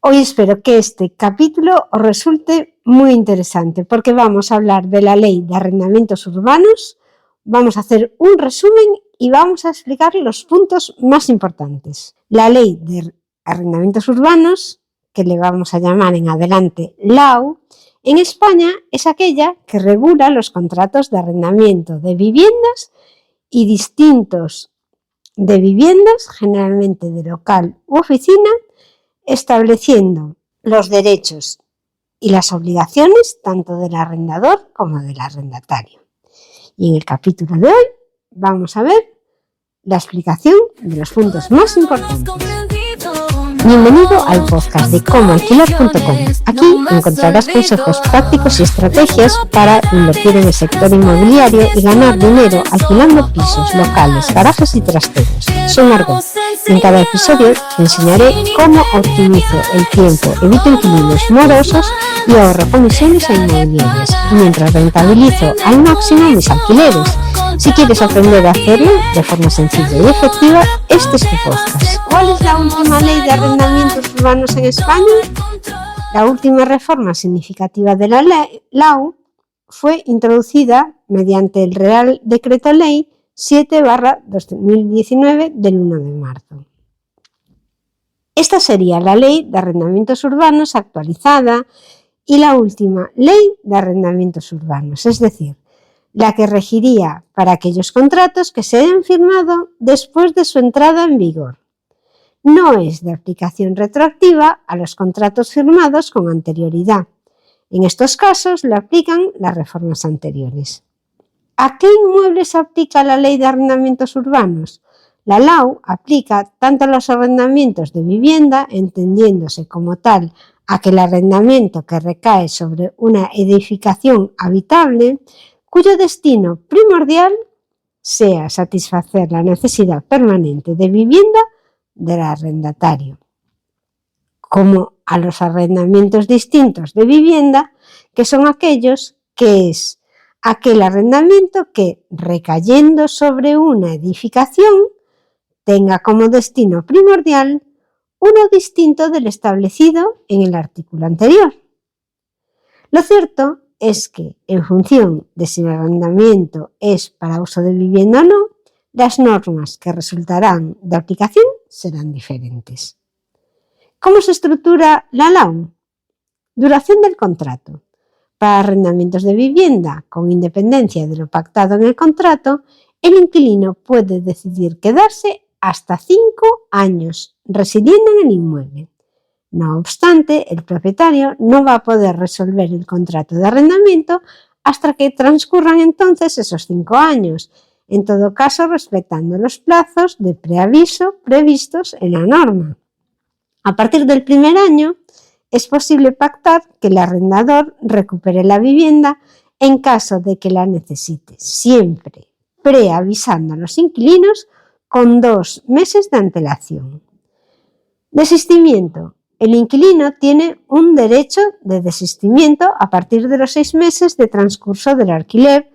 Hoy espero que este capítulo os resulte muy interesante porque vamos a hablar de la Ley de Arrendamientos Urbanos, vamos a hacer un resumen y vamos a explicar los puntos más importantes. La Ley de Arrendamientos Urbanos, que le vamos a llamar en adelante LAU, en España es aquella que regula los contratos de arrendamiento de viviendas y distintos de viviendas, generalmente de local u oficina, estableciendo los derechos y las obligaciones tanto del arrendador como del arrendatario. Y en el capítulo de hoy vamos a ver la explicación de los puntos más importantes. Bienvenido al podcast de comoalquilar.com. Aquí encontrarás consejos prácticos y estrategias para invertir en el sector inmobiliario y ganar dinero alquilando pisos, locales, garajes y trasteros. Soy Margot y en cada episodio te enseñaré cómo optimizo el tiempo, evito inquilinos morosos y ahorro comisiones a inmobiliarias, mientras rentabilizo al máximo mis alquileres. Si quieres aprender a hacerlo de forma sencilla y efectiva, este es tu podcast. ¿Cuál es la última ley de arrendamientos urbanos en España? La última reforma significativa de la LAU fue introducida mediante el Real Decreto Ley 7/2019 del 1 de marzo. Esta sería la Ley de Arrendamientos Urbanos actualizada y la última Ley de Arrendamientos Urbanos, es decir, la que regiría para aquellos contratos que se hayan firmado después de su entrada en vigor. No es de aplicación retroactiva a los contratos firmados con anterioridad. En estos casos le aplican las reformas anteriores. ¿A qué inmuebles aplica la Ley de Arrendamientos Urbanos? La LAU aplica tanto a los arrendamientos de vivienda, entendiéndose como tal aquel arrendamiento que recae sobre una edificación habitable, cuyo destino primordial sea satisfacer la necesidad permanente de vivienda del arrendatario, como a los arrendamientos distintos de vivienda, que son aquellos que es aquel arrendamiento que, recayendo sobre una edificación, tenga como destino primordial uno distinto del establecido en el artículo anterior. Lo cierto es que, en función de si el arrendamiento es para uso de vivienda o no, las normas que resultarán de aplicación serán diferentes. ¿Cómo se estructura la LAU? Duración del contrato. Para arrendamientos de vivienda, con independencia de lo pactado en el contrato, el inquilino puede decidir quedarse hasta 5 años residiendo en el inmueble. No obstante, el propietario no va a poder resolver el contrato de arrendamiento hasta que transcurran entonces esos 5 años, en todo caso respetando los plazos de preaviso previstos en la norma. A partir del primer año, es posible pactar que el arrendador recupere la vivienda en caso de que la necesite, siempre preavisando a los inquilinos con 2 meses de antelación. Desistimiento. El inquilino tiene un derecho de desistimiento a partir de los 6 meses de transcurso del alquiler,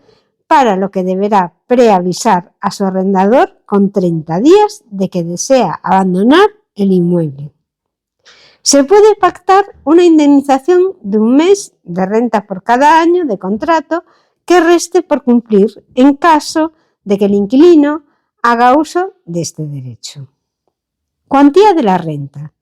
para lo que deberá preavisar a su arrendador con 30 días de que desea abandonar el inmueble. Se puede pactar una indemnización de 1 mes de renta por cada año de contrato que reste por cumplir en caso de que el inquilino haga uso de este derecho. Cuantía de la renta.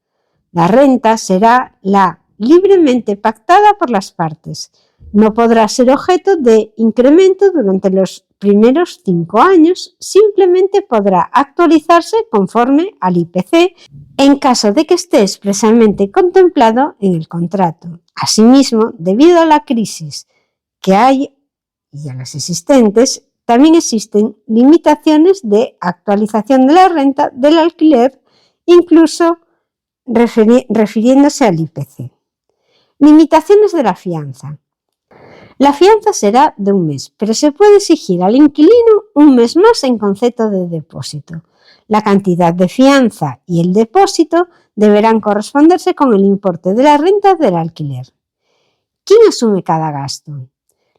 La renta será la libremente pactada por las partes. No podrá ser objeto de incremento durante los primeros 5 años, simplemente podrá actualizarse conforme al IPC en caso de que esté expresamente contemplado en el contrato. Asimismo, debido a la crisis que hay y a las existentes, también existen limitaciones de actualización de la renta del alquiler, incluso refiriéndose al IPC. Limitaciones de la fianza. La fianza será de 1 mes, pero se puede exigir al inquilino 1 mes más en concepto de depósito. La cantidad de fianza y el depósito deberán corresponderse con el importe de la renta del alquiler. ¿Quién asume cada gasto?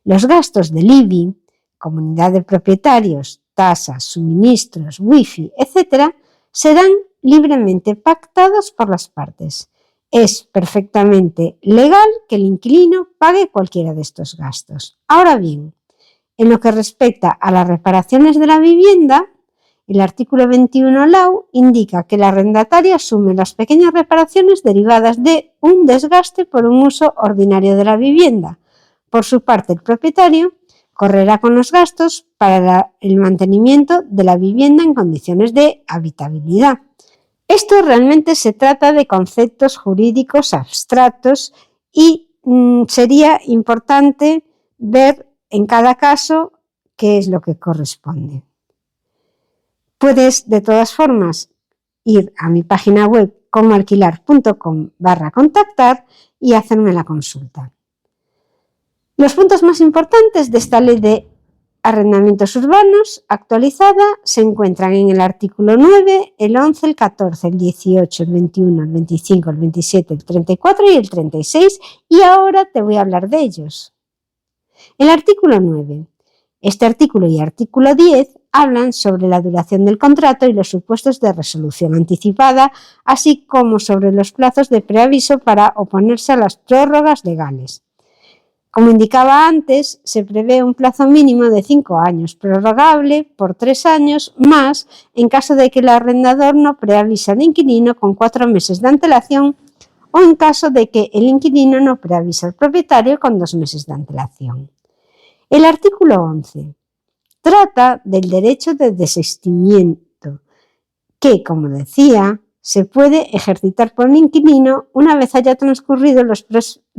Los gastos del IBI, comunidad de propietarios, tasas, suministros, wifi, etc., serán libremente pactados por las partes. es perfectamente legal que el inquilino pague cualquiera de estos gastos. Ahora bien, en lo que respecta a las reparaciones de la vivienda, el artículo 21 LAU indica que el arrendatario asume las pequeñas reparaciones derivadas de un desgaste por un uso ordinario de la vivienda. Por su parte, el propietario correrá con los gastos para el mantenimiento de la vivienda en condiciones de habitabilidad. Esto realmente se trata de conceptos jurídicos abstractos y sería importante ver en cada caso qué es lo que corresponde. Puedes, de todas formas, ir a mi página web comoalquilar.com/contactar y hacerme la consulta. Los puntos más importantes de esta ley de arrendamientos urbanos actualizada se encuentran en el artículo 9, el 11, el 14, el 18, el 21, el 25, el 27, el 34 y el 36, y ahora te voy a hablar de ellos. El artículo 9. Este artículo y artículo 10 hablan sobre la duración del contrato y los supuestos de resolución anticipada, así como sobre los plazos de preaviso para oponerse a las prórrogas legales. Como indicaba antes, se prevé un plazo mínimo de 5 años, prorrogable por 3 años más en caso de que el arrendador no preavise al inquilino con 4 meses de antelación o en caso de que el inquilino no preavise al propietario con 2 meses de antelación. El artículo 11 trata del derecho de desistimiento, que, como decía, se puede ejercitar por el inquilino una vez haya transcurrido los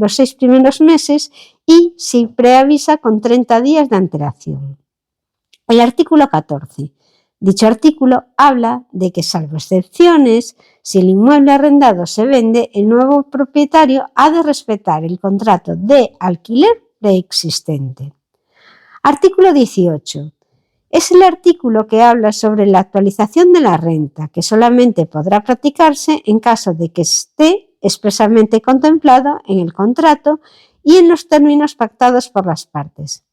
6 primeros meses y si preavisa con 30 días de antelación. El artículo 14. Dicho artículo habla de que, salvo excepciones, si el inmueble arrendado se vende, el nuevo propietario ha de respetar el contrato de alquiler preexistente. Artículo 18. Es el artículo que habla sobre la actualización de la renta, que solamente podrá practicarse en caso de que esté expresamente contemplado en el contrato y en los términos pactados por las partes.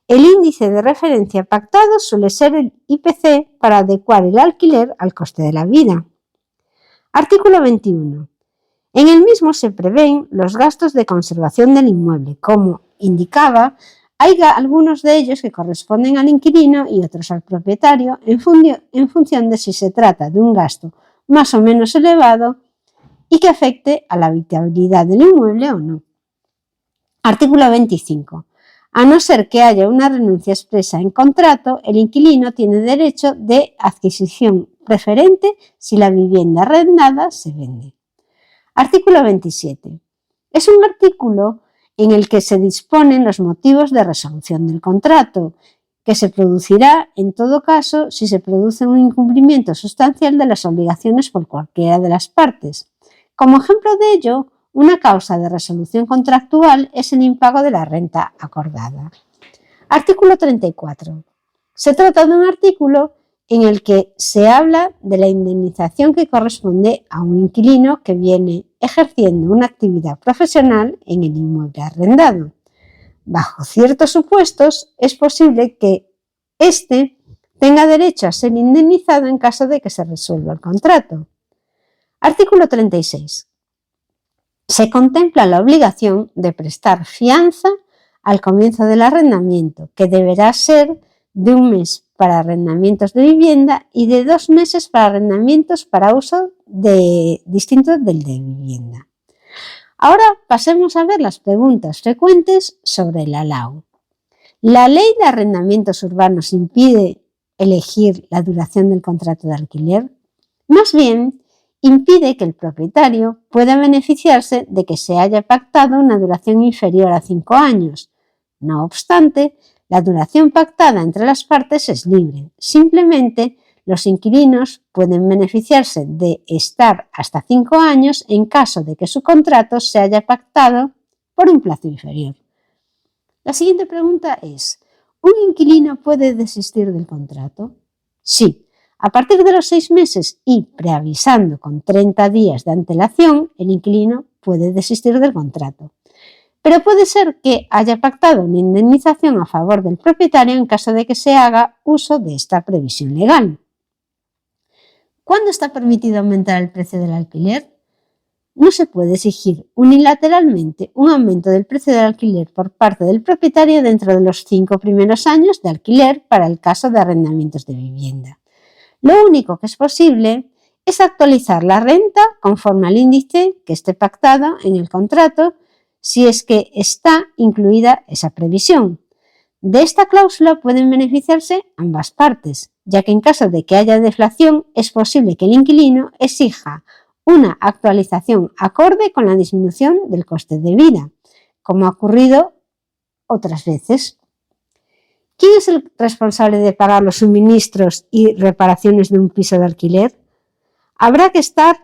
El índice de referencia pactado suele ser el IPC para adecuar el alquiler al coste de la vida. Artículo 21. En el mismo se prevén los gastos de conservación del inmueble. Como indicaba, hay algunos de ellos que corresponden al inquilino y otros al propietario en función de si se trata de un gasto más o menos elevado y que afecte a la habitabilidad del inmueble o no. Artículo 25. A no ser que haya una renuncia expresa en contrato, el inquilino tiene derecho de adquisición preferente si la vivienda arrendada se vende. Artículo 27. Es un artículo en el que se disponen los motivos de resolución del contrato, que se producirá en todo caso si se produce un incumplimiento sustancial de las obligaciones por cualquiera de las partes. Como ejemplo de ello, una causa de resolución contractual es el impago de la renta acordada. Artículo 34. Se trata de un artículo en el que se habla de la indemnización que corresponde a un inquilino que viene ejerciendo una actividad profesional en el inmueble arrendado. Bajo ciertos supuestos, es posible que éste tenga derecho a ser indemnizado en caso de que se resuelva el contrato. Artículo 36. Se contempla la obligación de prestar fianza al comienzo del arrendamiento, que deberá ser de 1 mes para arrendamientos de vivienda y de 2 meses para arrendamientos para uso distinto del de vivienda. Ahora pasemos a ver las preguntas frecuentes sobre la LAU. ¿La ley de arrendamientos urbanos impide elegir la duración del contrato de alquiler? Más bien, impide que el propietario pueda beneficiarse de que se haya pactado una duración inferior a 5 años. No obstante, la duración pactada entre las partes es libre. Simplemente, los inquilinos pueden beneficiarse de estar hasta 5 años en caso de que su contrato se haya pactado por un plazo inferior. La siguiente pregunta es, ¿un inquilino puede desistir del contrato? Sí. A partir de los 6 meses y preavisando con 30 días de antelación, el inquilino puede desistir del contrato. Pero puede ser que haya pactado una indemnización a favor del propietario en caso de que se haga uso de esta previsión legal. ¿Cuándo está permitido aumentar el precio del alquiler? no se puede exigir unilateralmente un aumento del precio del alquiler por parte del propietario dentro de los 5 primeros años de alquiler para el caso de arrendamientos de vivienda. Lo único que es posible es actualizar la renta conforme al índice que esté pactado en el contrato, si es que está incluida esa previsión. De esta cláusula pueden beneficiarse ambas partes, ya que en caso de que haya deflación es posible que el inquilino exija una actualización acorde con la disminución del coste de vida, como ha ocurrido otras veces. ¿Quién es el responsable de pagar los suministros y reparaciones de un piso de alquiler? Habrá que estar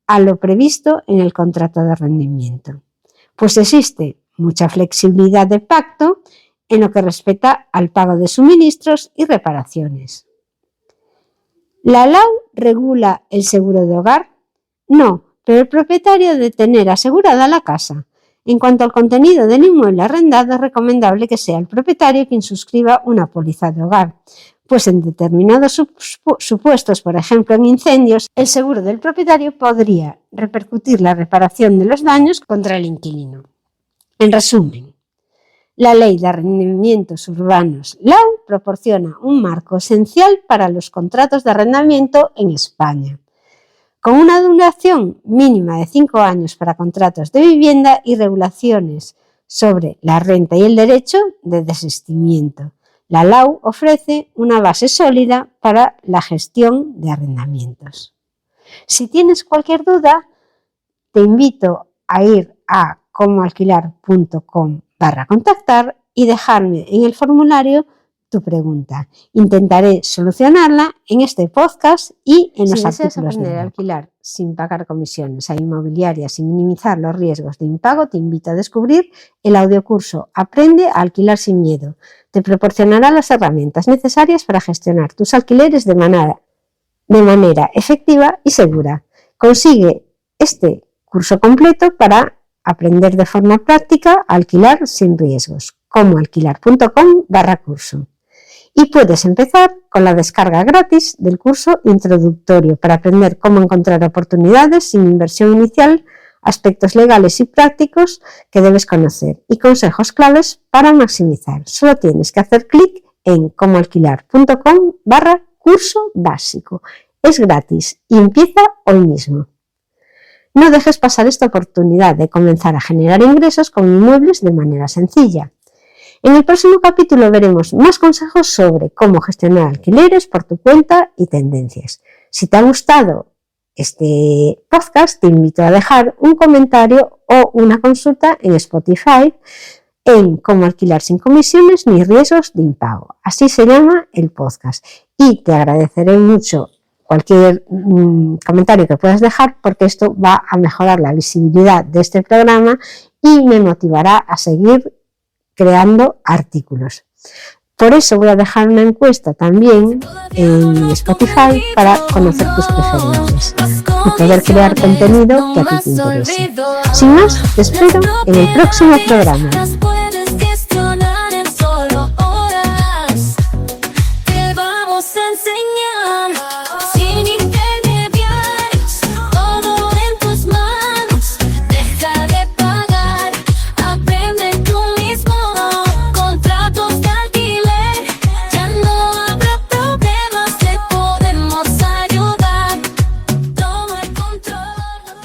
a lo previsto en el contrato de arrendamiento, pues existe mucha flexibilidad de pacto en lo que respecta al pago de suministros y reparaciones. ¿La LAU regula el seguro de hogar? No, pero el propietario debe tener asegurada la casa. En cuanto al contenido del inmueble arrendado, es recomendable que sea el propietario quien suscriba una póliza de hogar, pues en determinados supuestos, por ejemplo en incendios, el seguro del propietario podría repercutir la reparación de los daños contra el inquilino. En resumen, la Ley de Arrendamientos Urbanos LAU proporciona un marco esencial para los contratos de arrendamiento en España, con una duración mínima de 5 años para contratos de vivienda y regulaciones sobre la renta y el derecho de desistimiento. La LAU ofrece una base sólida para la gestión de arrendamientos. Si tienes cualquier duda, te invito a ir a comoalquilar.com/contactar y dejarme en el formulario tu pregunta. Intentaré solucionarla en este podcast y en los artículos de aprender a alquilar sin pagar comisiones a inmobiliarias y minimizar los riesgos de impago, te invito a descubrir el audiocurso Aprende a alquilar sin miedo. Te proporcionará las herramientas necesarias para gestionar tus alquileres de manera efectiva y segura. Consigue este curso completo para aprender de forma práctica a alquilar sin riesgos. comoalquilar.com/curso. Y puedes empezar con la descarga gratis del curso introductorio para aprender cómo encontrar oportunidades sin inversión inicial, aspectos legales y prácticos que debes conocer y consejos claves para maximizar. Solo tienes que hacer clic en comoalquilar.com/curso básico. Es gratis y empieza hoy mismo. No dejes pasar esta oportunidad de comenzar a generar ingresos con inmuebles de manera sencilla. En el próximo capítulo veremos más consejos sobre cómo gestionar alquileres por tu cuenta y tendencias. Si te ha gustado este podcast, te invito a dejar un comentario o una consulta en Spotify en Cómo alquilar sin comisiones ni riesgos de impago. Así se llama el podcast. Y te agradeceré mucho cualquier comentario que puedas dejar, porque esto va a mejorar la visibilidad de este programa y me motivará a seguir creando artículos. Por eso voy a dejar una encuesta también en Spotify para conocer tus preferencias y poder crear contenido que a ti te interese. Sin más, te espero en el próximo programa.